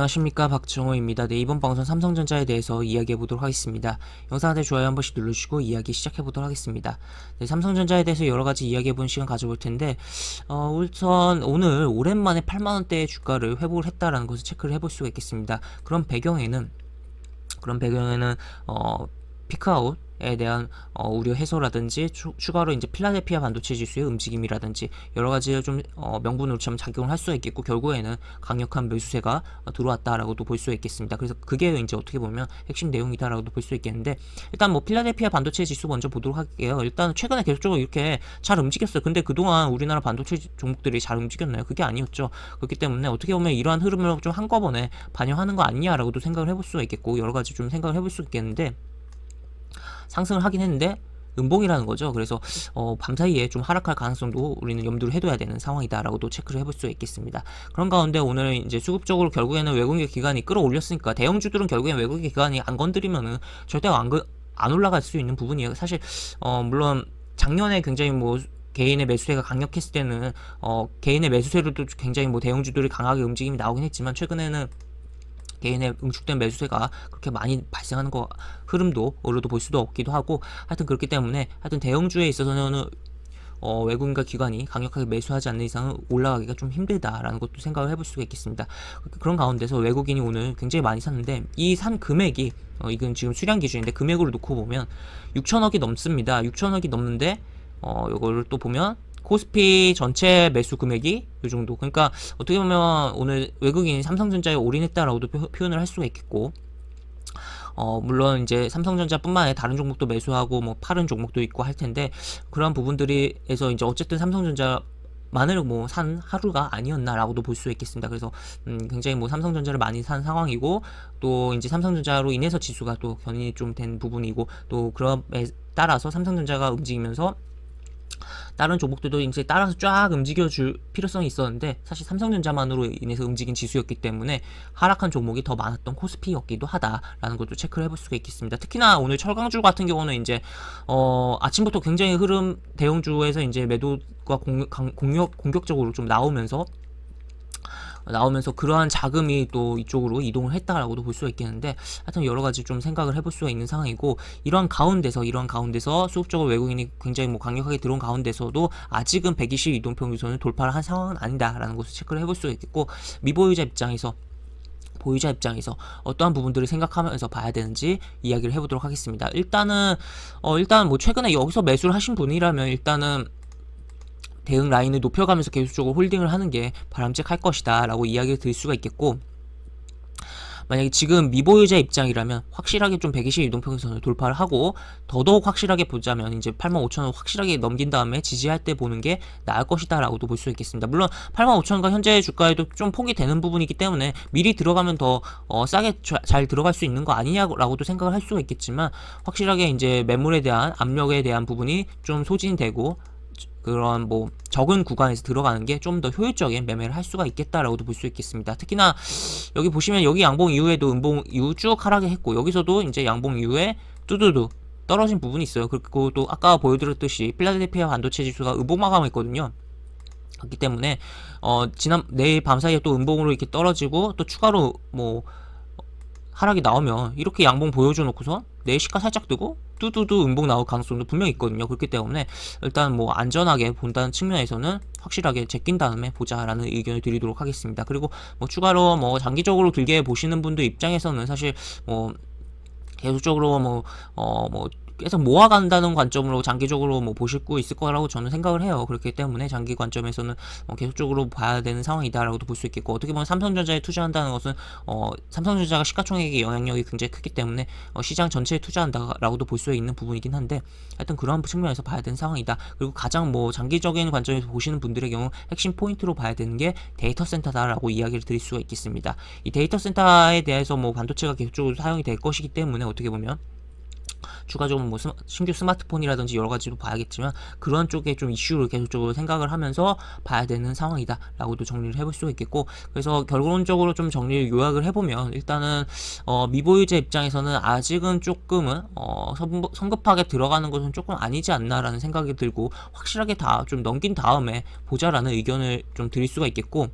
안녕하십니까, 박정호입니다. 네, 이번 방송 삼성전자에 대해서 이야기해 보도록 하겠습니다. 영상한테 좋아요 한 번씩 눌러주시고 이야기 시작해 보도록 하겠습니다. 네, 삼성전자에 대해서 여러 가지 이야기해 보는 시간 가져볼 텐데, 우선 오늘 오랜만에 8만원대의 주가를 회복을 했다라는 것을 체크를 해볼 수가 있겠습니다. 그런 배경에는 피크아웃에 대한 우려 해소라든지 추가로 이제 필라델피아 반도체 지수의 움직임이라든지 여러 가지 좀 명분으로 좀 작용을 할 수가 있겠고, 결국에는 강력한 매수세가 들어왔다라고도 볼 수 있겠습니다. 그래서 그게 이제 어떻게 보면 핵심 내용이다라고도 볼 수 있겠는데, 일단 뭐 필라델피아 반도체 지수 먼저 보도록 할게요. 일단 최근에 계속적으로 이렇게 잘 움직였어요. 근데 그동안 우리나라 반도체 종목들이 잘 움직였나요? 그게 아니었죠. 그렇기 때문에 어떻게 보면 이러한 흐름을 좀 한꺼번에 반영하는 거 아니냐라고도 생각을 해볼 수가 있겠고, 여러 가지 좀 생각을 해볼 수 있겠는데, 상승을 하긴 했는데 음봉이라는 거죠. 그래서 밤사이에 좀 하락할 가능성도 우리는 염두를 해둬야 되는 상황이다라고도 체크를 해볼 수 있겠습니다. 그런 가운데 오늘 이제 수급적으로 결국에는 외국인 기관이 끌어올렸으니까, 대형주들은 결국엔 외국인 기관이 안 건드리면은 절대 안 올라갈 수 있는 부분이에요. 사실 물론 작년에 굉장히 뭐 개인의 매수세가 강력했을 때는 개인의 매수세로도 굉장히 뭐 대형주들이 강하게 움직임이 나오긴 했지만, 최근에는 개인의 응축된 매수세가 그렇게 많이 발생하는 거 흐름도로도 볼 수도 없기도 하고, 하여튼 그렇기 때문에 하여튼 대형주에 있어서는 외국인과 기관이 강력하게 매수하지 않는 이상은 올라가기가 좀 힘들다라는 것도 생각을 해볼 수가 있겠습니다. 그런 가운데서 외국인이 오늘 굉장히 많이 샀는데, 이 산 금액이 이건 지금 수량 기준인데 금액으로 놓고 보면 6천억이 넘습니다. 6천억이 넘는데 요거를 또 보면 코스피 전체 매수 금액이 이 정도. 그러니까 어떻게 보면 오늘 외국인이 삼성전자에 올인했다라고도 표현을 할 수가 있겠고, 물론 이제 삼성전자뿐만 아니라 다른 종목도 매수하고 뭐 파른 종목도 있고 할 텐데, 그런 부분들이에서 이제 어쨌든 삼성전자만을 뭐 산 하루가 아니었나라고도 볼 수 있겠습니다. 그래서 굉장히 뭐 삼성전자를 많이 산 상황이고, 또 이제 삼성전자로 인해서 지수가 또 견인이 좀 된 부분이고, 또 그럼에 따라서 삼성전자가 움직이면서 다른 종목들도 이제 따라서 쫙 움직여줄 필요성이 있었는데, 사실 삼성전자만으로 인해서 움직인 지수였기 때문에 하락한 종목이 더 많았던 코스피였기도 하다라는 것도 체크를 해볼 수가 있겠습니다. 특히나 오늘 철강주 같은 경우는 이제 아침부터 굉장히 흐름 대형주에서 이제 매도가 공격적으로 좀 나오면서 그러한 자금이 또 이쪽으로 이동을 했다라고도 볼 수가 있겠는데, 하여튼 여러 가지 좀 생각을 해볼 수가 있는 상황이고, 이러한 가운데서 수급적으로 외국인이 굉장히 뭐 강력하게 들어온 가운데서도 아직은 120 이동평균선을 돌파를 한 상황은 아니다라는 것을 체크를 해볼 수가 있겠고, 미보유자 입장에서 어떠한 부분들을 생각하면서 봐야 되는지 이야기를 해보도록 하겠습니다. 일단 뭐 최근에 여기서 매수를 하신 분이라면 일단은 대응 라인을 높여가면서 계속적으로 홀딩을 하는 게 바람직할 것이다 라고 이야기를 드릴 수가 있겠고, 만약에 지금 미보유자 입장이라면 확실하게 좀 120 이동평균선을 돌파를 하고, 더더욱 확실하게 보자면 이제 85,000원 확실하게 넘긴 다음에 지지할 때 보는 게 나을 것이다 라고도 볼 수 있겠습니다. 물론 85,000원과 현재 주가에도 좀 폭이 되는 부분이기 때문에 미리 들어가면 더 싸게 잘 들어갈 수 있는 거 아니냐라고도 생각을 할 수가 있겠지만, 확실하게 이제 매물에 대한 압력에 대한 부분이 좀 소진되고 그런 뭐 적은 구간에서 들어가는 게 좀 더 효율적인 매매를 할 수가 있겠다라고도 볼 수 있겠습니다. 특히나 여기 보시면 여기 양봉 이후에도 음봉 이후 쭉 하락을 했고, 여기서도 이제 양봉 이후에 뚜두두 떨어진 부분이 있어요. 그리고 또 아까 보여드렸듯이 필라델피아 반도체 지수가 음봉 마감했거든요. 그렇기 때문에 내일 밤사이에 또 음봉으로 이렇게 떨어지고 또 추가로 뭐 하락이 나오면 이렇게 양봉 보여줘 놓고서 내일 시가 살짝 뜨고 뚜두두 음봉 나올 가능성도 분명히 있거든요. 그렇기 때문에 일단 뭐 안전하게 본다는 측면에서는 확실하게 제낀 다음에 보자라는 의견을 드리도록 하겠습니다. 그리고 뭐 추가로 뭐 장기적으로 길게 보시는 분들 입장에서는 사실 뭐 계속적으로 뭐 계속 모아간다는 관점으로 장기적으로 뭐 보실 수 있을 거라고 저는 생각을 해요. 그렇기 때문에 장기 관점에서는 계속적으로 봐야 되는 상황이다라고도 볼 수 있겠고, 어떻게 보면 삼성전자에 투자한다는 것은 삼성전자가 시가총액의 영향력이 굉장히 크기 때문에 시장 전체에 투자한다라고도 볼 수 있는 부분이긴 한데, 하여튼 그러한 측면에서 봐야 되는 상황이다. 그리고 가장 뭐 장기적인 관점에서 보시는 분들의 경우 핵심 포인트로 봐야 되는 게 데이터 센터다라고 이야기를 드릴 수가 있겠습니다. 이 데이터 센터에 대해서 뭐 반도체가 계속적으로 사용이 될 것이기 때문에 어떻게 보면 추가적으로 뭐 신규 스마트폰이라든지 여러 가지도 봐야겠지만, 그런 쪽에 좀 이슈를 계속적으로 생각을 하면서 봐야 되는 상황이다 라고도 정리를 해볼 수가 있겠고, 그래서 결론적으로 좀 정리를 요약을 해보면, 일단은 미보유자 입장에서는 아직은 조금은 성급하게 들어가는 것은 조금 아니지 않나 라는 생각이 들고, 확실하게 다 좀 넘긴 다음에 보자라는 의견을 좀 드릴 수가 있겠고,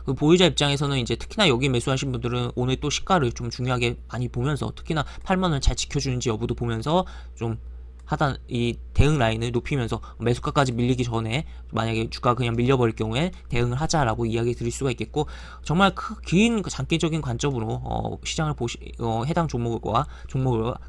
그 보유자 입장에서는 이제 특히나 여기 매수하신 분들은 오늘 또 시가를 좀 중요하게 많이 보면서, 특히나 8만 원 잘 지켜주는지 여부도 보면서 좀 하단 이 대응 라인을 높이면서 매수가까지 밀리기 전에 만약에 주가 그냥 밀려버릴 경우에 대응을 하자라고 이야기 드릴 수가 있겠고, 정말 긴 장기적인 관점으로 시장을 해당 종목과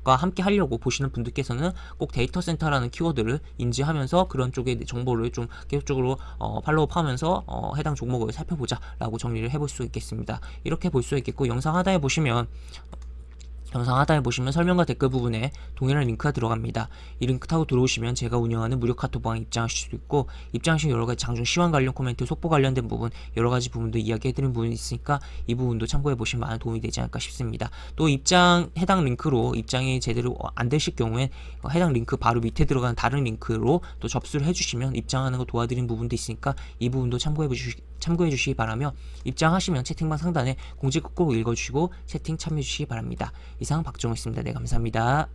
함께 하려고 보시는 분들께서는 꼭 데이터 센터라는 키워드를 인지하면서 그런 쪽의 정보를 좀 계속적으로 팔로우하면서 해당 종목을 살펴보자라고 정리를 해볼 수 있겠습니다. 이렇게 볼 수 있겠고, 영상 하단에 보시면 설명과 댓글 부분에 동일한 링크가 들어갑니다. 이 링크 타고 들어오시면 제가 운영하는 무료 카톡방에 입장하실 수 있고, 입장하신 여러가지 장중 시황 관련 코멘트, 속보 관련된 부분, 여러가지 부분도 이야기해드린 부분이 있으니까 이 부분도 참고해보시면 많은 도움이 되지 않을까 싶습니다. 또 해당 링크로 입장이 제대로 안 되실 경우에 해당 링크 바로 밑에 들어가는 다른 링크로 또 접수를 해주시면 입장하는 거 도와드리는 부분도 있으니까 이 부분도 참고해주시기 바라며, 입장하시면 채팅방 상단에 공지 꼭 읽어주시고 채팅 참여해주시기 바랍니다. 이상 박정우였습니다. 네, 감사합니다.